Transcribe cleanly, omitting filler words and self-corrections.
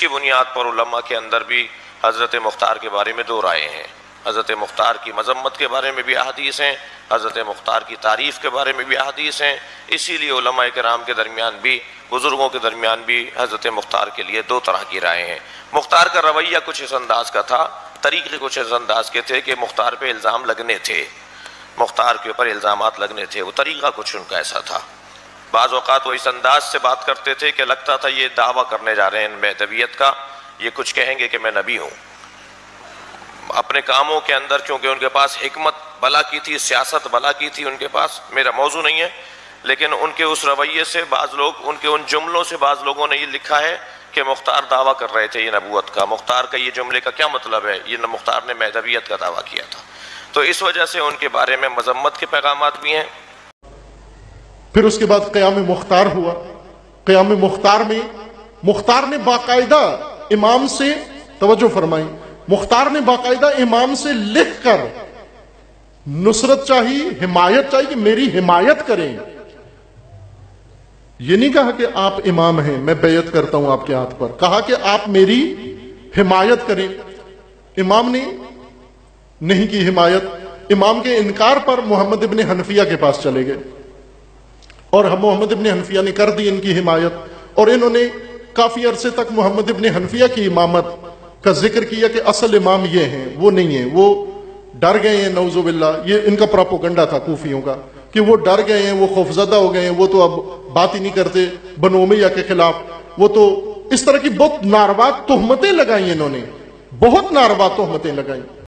کی بنیاد پر علماء کے اندر بھی حضرت مختار کے بارے میں دو رائے ہیں۔ حضرت مختار کی مذمت کے بارے میں بھی احادیث ہیں، حضرت مختار کی تعریف کے بارے میں بھی احادیث ہیں۔ اسی لیے علماء کرام کے درمیان بھی، بزرگوں کے درمیان بھی حضرت مختار کے لیے دو طرح کی رائے ہیں۔ مختار کا رویہ کچھ اس انداز کا تھا، طریقے کچھ اس انداز کے تھے کہ مختار پہ الزام لگنے تھے، مختار کے اوپر الزامات لگنے تھے، وہ طریقہ کچھ ان کا ایسا تھا۔ بعض اوقات وہ اس انداز سے بات کرتے تھے کہ لگتا تھا یہ دعویٰ کرنے جا رہے ہیں مہدویت کا، یہ کچھ کہیں گے کہ میں نبی ہوں۔ اپنے کاموں کے اندر چونکہ ان کے پاس حکمت بلا کی تھی، سیاست بلا کی تھی ان کے پاس، میرا موضوع نہیں ہے، لیکن ان کے اس رویے سے بعض لوگ، ان کے ان جملوں سے بعض لوگوں نے یہ لکھا ہے کہ مختار دعویٰ کر رہے تھے یہ نبوت کا۔ مختار کا یہ جملے کا کیا مطلب ہے؟ یہ مختار نے مہدویت کا دعویٰ کیا تھا۔ تو اس وجہ سے ان کے بارے میں مذمت کے پیغامات بھی ہیں۔ پھر اس کے بعد قیام مختار ہوا۔ قیام مختار میں مختار نے باقاعدہ امام سے، توجہ فرمائیں، مختار نے باقاعدہ امام سے لکھ کر نصرت چاہی، حمایت چاہی کہ میری حمایت کریں۔ یہ نہیں کہا کہ آپ امام ہیں میں بیعت کرتا ہوں آپ کے ہاتھ پر، کہا کہ آپ میری حمایت کریں۔ امام نے نہیں کی حمایت۔ امام کے انکار پر محمد ابن حنفیہ کے پاس چلے گئے اور محمد ابن حنفیہ نے کر دی ان کی حمایت، اور انہوں نے کافی عرصے تک محمد ابن حنفیہ کی امامت کا ذکر کیا کہ اصل امام یہ ہیں، وہ نہیں ہیں، وہ ڈر گئے ہیں، نعوذ باللہ۔ یہ ان کا پراپوگنڈا تھا کوفیوں کا کہ وہ ڈر گئے ہیں، وہ خوفزدہ ہو گئے ہیں، وہ تو اب بات ہی نہیں کرتے بنو امیہ کے خلاف۔ وہ تو اس طرح کی بہت ناروا تہمتیں لگائیں، انہوں نے بہت ناروا تہمتیں لگائیں۔